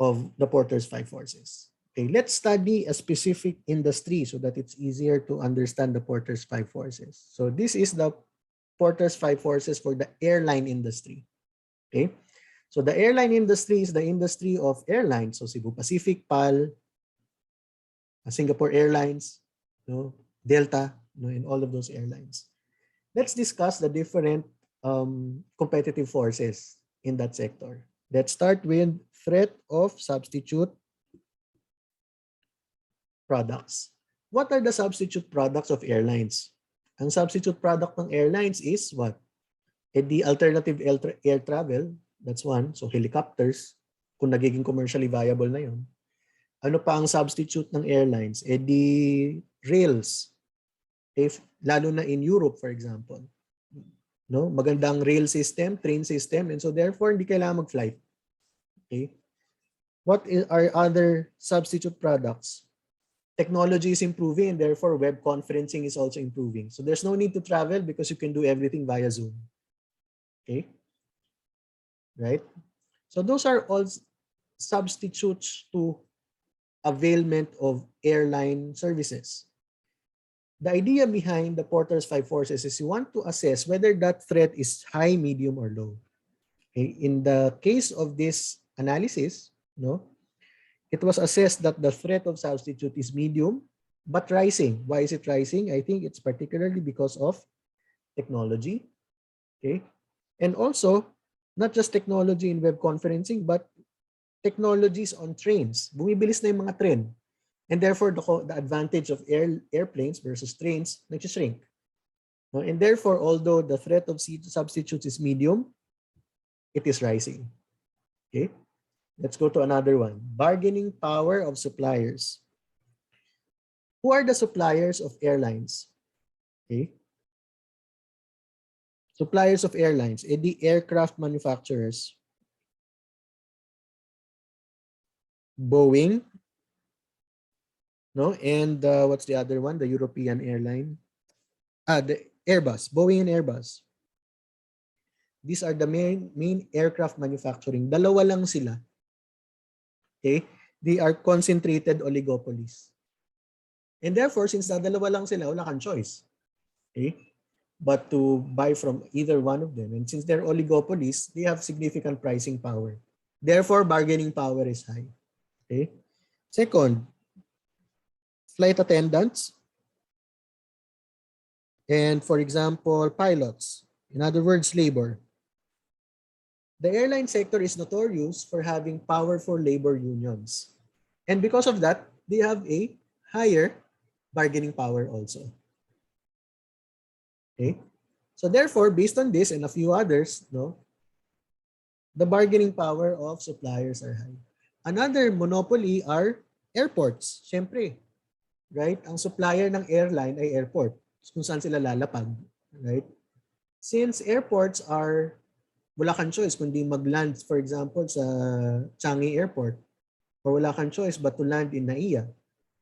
of the Porter's five forces. Okay, let's study a specific industry so that it's easier to understand the Porter's five forces. So this is the Porter's five forces for the airline industry. Okay, so the airline industry is the industry of airlines. So Cebu Pacific, PAL, Singapore Airlines, no, Delta, no, and all of those airlines. Let's discuss the different competitive forces in that sector. Let's start with threat of substitute products. What are the substitute products of airlines? Ang substitute product ng airlines is what? The alternative air travel, that's one. So helicopters, kung nagiging commercially viable na yun. Ano pa ang substitute ng airlines? The rails. If, lalo na in Europe, for example. No? Magandang rail system, train system, and so therefore, hindi kailangan mag-flight. Okay? What are other substitute products? Technology is improving and therefore web conferencing is also improving. So there's no need to travel because you can do everything via Zoom. Okay? Right? So those are all substitutes to availment of airline services. The idea behind the Porter's five forces is you want to assess whether that threat is high, medium, or low. Okay? In the case of this analysis, no, it was assessed that the threat of substitute is medium, but rising. Why is it rising? I think it's particularly because of technology. Okay? And also, not just technology in web conferencing, but technologies on trains. Bumibilis na yung mga train. And therefore, the advantage of airplanes versus trains nag-shrink. And therefore, although the threat of substitutes is medium, it is rising. Okay? Let's go to another one. Bargaining power of suppliers. Who are the suppliers of airlines? Okay. Suppliers of airlines, the aircraft manufacturers. Boeing, no? And what's the other one? The European airline. The Airbus, Boeing and Airbus. These are the main aircraft manufacturing. Dalawa lang sila. Okay? They are concentrated oligopolies. And therefore, since dalawa lang sila, wala kang choice. Okay? But to buy from either one of them. And since they're oligopolies, they have significant pricing power. Therefore, bargaining power is high. Okay? Second, flight attendants. And for example, pilots. In other words, labor. The airline sector is notorious for having powerful labor unions. And because of that, they have a higher bargaining power also. Okay? So therefore, based on this and a few others, no, the bargaining power of suppliers are high. Another monopoly are airports. Siyempre, right? Ang supplier ng airline ay airport. Kung saan sila lalapag, right? Since airports are, wala kang choice kundi mag-land, for example, sa Changi Airport, or wala kang choice but to land in NAIA.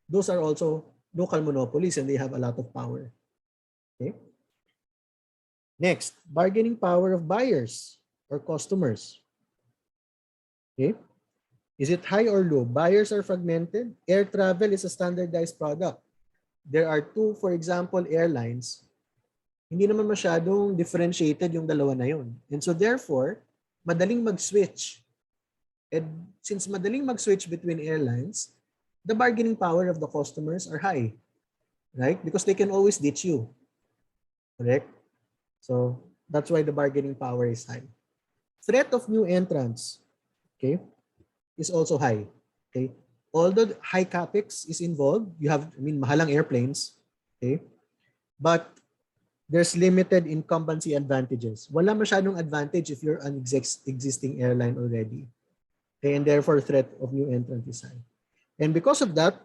Those are also local monopolies and they have a lot of power. Okay? Next, bargaining power of buyers or customers. Okay? Is it high or low? Buyers are fragmented. Air travel is a standardized product. There are two, for example, airlines. Hindi naman masyadong differentiated yung dalawa na yun. And so therefore, madaling mag-switch. And since madaling mag-switch between airlines, the bargaining power of the customers are high, right? Because they can always ditch you, correct? So that's why the bargaining power is high. Threat of new entrants, okay, is also high, okay? Although high capex is involved, you have, mahalang airplanes, okay? But there's limited incumbency advantages. Wala masyadong advantage if you're an existing airline already. Okay, and therefore threat of new entrant is high. And because of that,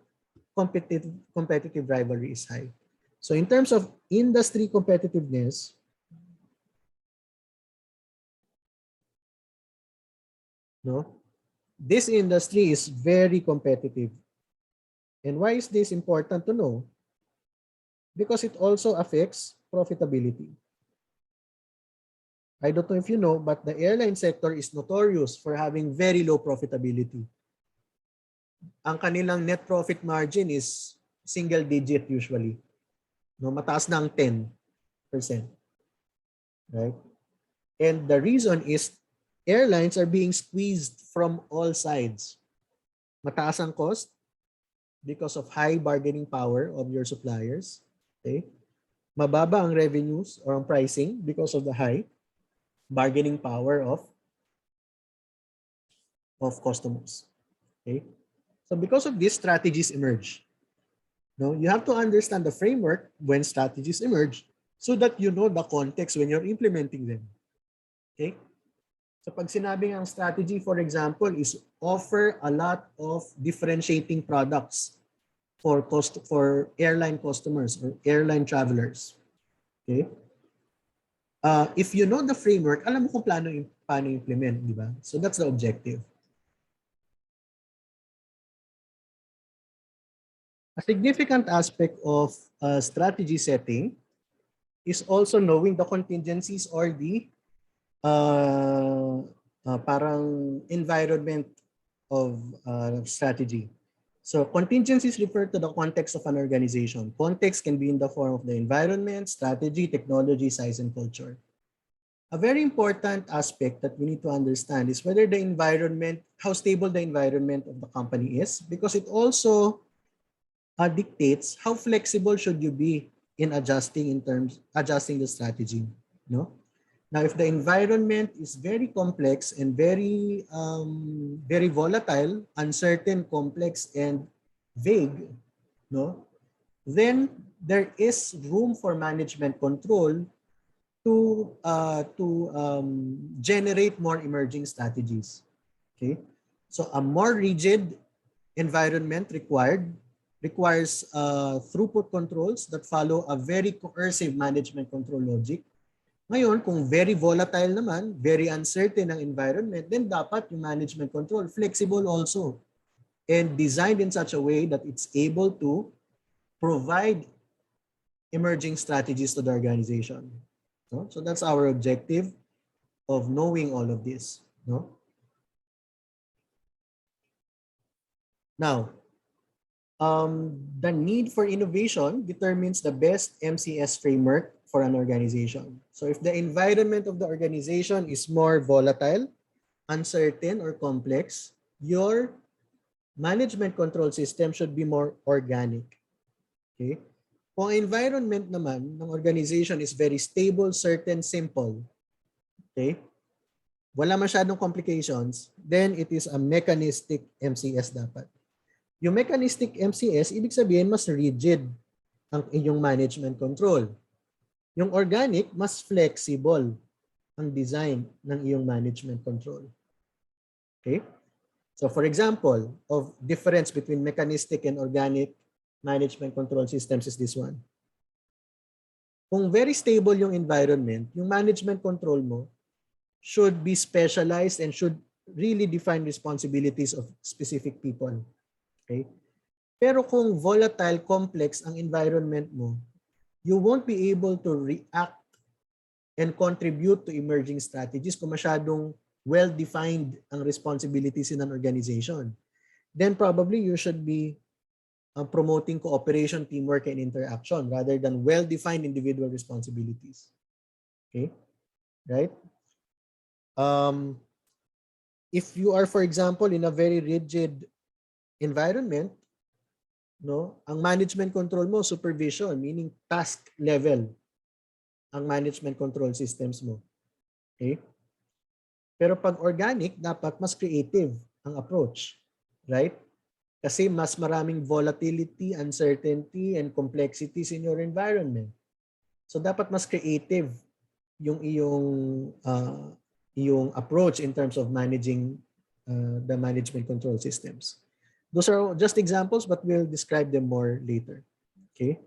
competitive rivalry is high. So in terms of industry competitiveness, this industry is very competitive. And why is this important to know? Because it also affects profitability. I don't know if you know, but the airline sector is notorious for having very low profitability. Ang kanilang net profit margin is single digit usually. Mataas na ang 10%. Right? And the reason is airlines are being squeezed from all sides. Mataas ang cost because of high bargaining power of your suppliers. Okay? Mababa ang revenues or ang pricing because of the high bargaining power of customers. Okay? So because of this, strategies emerge. You have to understand the framework when strategies emerge so that you know the context when you're implementing them. Okay? So pag sinabing ang strategy, for example, is offer a lot of differentiating products for airline customers or airline travelers. Okay? If you know the framework, alam mo kung paano implement, di ba? So that's the objective. A significant aspect of strategy setting is also knowing the contingencies or the parang environment of strategy. So contingencies refer to the context of an organization. Context can be in the form of the environment, strategy, technology, size, and culture. A very important aspect that we need to understand is whether the environment, how stable the environment of the company is, because it also dictates how flexible should you be in adjusting the strategy. Now, if the environment is very complex and very volatile, uncertain, complex, and vague, then there is room for management control to generate more emerging strategies. Okay, so a more rigid environment requires throughput controls that follow a very coercive management control logic. Ngayon, kung very volatile naman, very uncertain ang environment, then dapat yung management control flexible also and designed in such a way that it's able to provide emerging strategies to the organization. So that's our objective of knowing all of this. Now, the need for innovation determines the best MCS framework for an organization. So if the environment of the organization is more volatile, uncertain, or complex, your management control system should be more organic. Okay? Kung environment naman ng organization is very stable, certain, simple, okay? Wala masyadong complications, then it is a mechanistic MCS dapat. Yung mechanistic MCS, ibig sabihin mas rigid ang inyong management control. Yung organic, mas flexible ang design ng iyong management control. Okay? So for example, of difference between mechanistic and organic management control systems is this one. Kung very stable yung environment, yung management control mo should be specialized and should really define responsibilities of specific people. Okay? Pero kung volatile, complex ang environment mo, you won't be able to react and contribute to emerging strategies kung masyadong well-defined ang responsibilities in an organization, then probably you should be promoting cooperation, teamwork, and interaction rather than well-defined individual responsibilities. Okay, right? If you are, for example, in a very rigid environment, no, ang management control mo, supervision, meaning task level, ang management control systems mo. Okay? Pero pag organic, dapat mas creative ang approach. Right? Kasi mas maraming volatility, uncertainty, and complexities in your environment. So dapat mas creative yung iyong approach in terms of managing the management control systems. Those are just examples, but we'll describe them more later. Okay.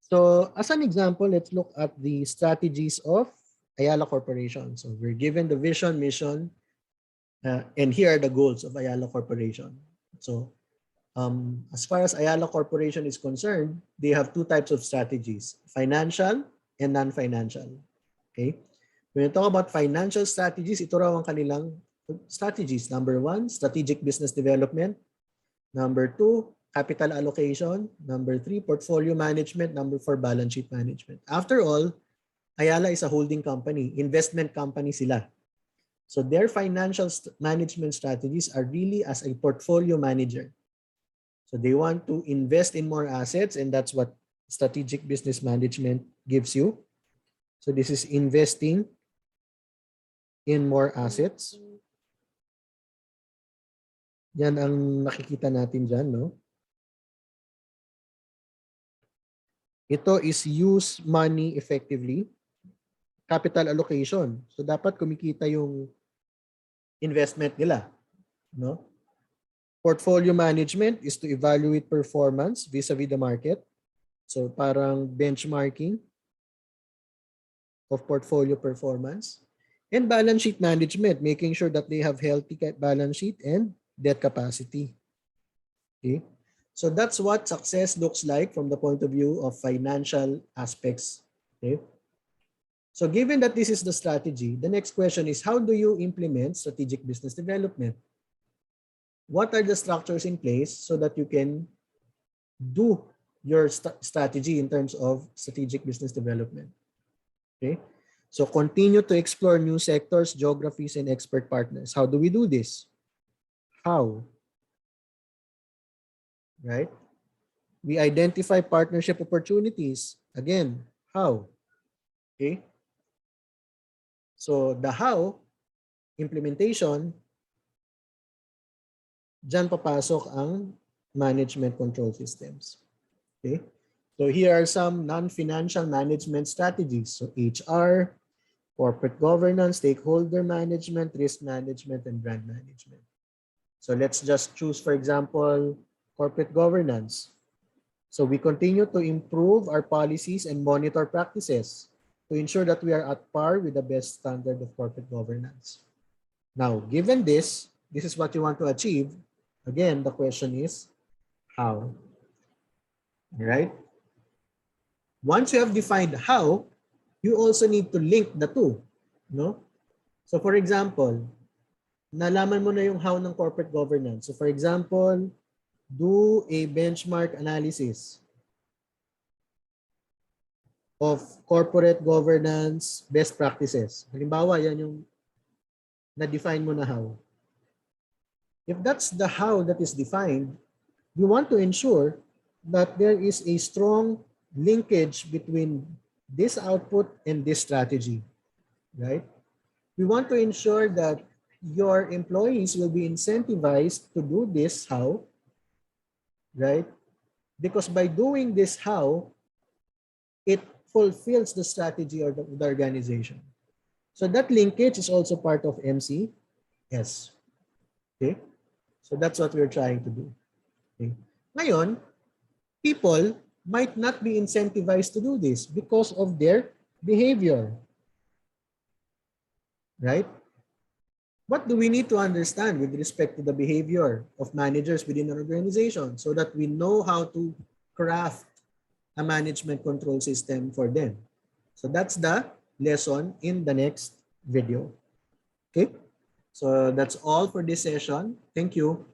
So as an example, let's look at the strategies of Ayala Corporation. So we're given the vision, mission, and here are the goals of Ayala Corporation. So as far as Ayala Corporation is concerned, they have two types of strategies, financial and non-financial. Okay? When you talk about financial strategies, ito raw ang kanilang strategies. Number 1, strategic business development. Number 2, capital allocation. Number 3, portfolio management. Number 4, balance sheet management. After all, Ayala is a holding company, investment company sila. So their financial management strategies are really as a portfolio manager. So they want to invest in more assets, and that's what strategic business management gives you. So this is investing in more assets. Yan ang nakikita natin dyan, no? Ito is use money effectively. Capital allocation. So dapat kumikita yung investment nila, no? Portfolio management is to evaluate performance vis-a-vis the market. So parang benchmarking of portfolio performance. And balance sheet management, making sure that they have healthy balance sheet and debt capacity. Okay? So that's what success looks like from the point of view of financial aspects. Okay? So given that this is the strategy, the next question is, how do you implement strategic business development? What are the structures in place so that you can do your strategy in terms of strategic business development? Okay? So continue to explore new sectors, geographies, and expert partners. How do we do this? How? Right? We identify partnership opportunities. Again, how? Okay? So the how, implementation, dyan papasok ang management control systems. Okay? So here are some non-financial management strategies. So HR, corporate governance, stakeholder management, risk management, and brand management. So let's just choose, for example, corporate governance. So we continue to improve our policies and monitor practices to ensure that we are at par with the best standard of corporate governance. Now, given this is what you want to achieve. Again, the question is, how? All right? Once you have defined how, you also need to link the two. No? So for example, nalaman mo na yung how ng corporate governance. So for example, do a benchmark analysis of corporate governance best practices. Halimbawa, yan yung na-define mo na how. If that's the how that is defined, you want to ensure that there is a strong linkage between this output and this strategy, right? We want to ensure that your employees will be incentivized to do this how, right? Because by doing this how, it fulfills the strategy of the organization. So that linkage is also part of MCS. Okay? So that's what we're trying to do. Okay? Ngayon, people might not be incentivized to do this because of their behavior. Right? What do we need to understand with respect to the behavior of managers within an organization so that we know how to craft a management control system for them. So that's the lesson in the next video. Okay? So that's all for this session. Thank you.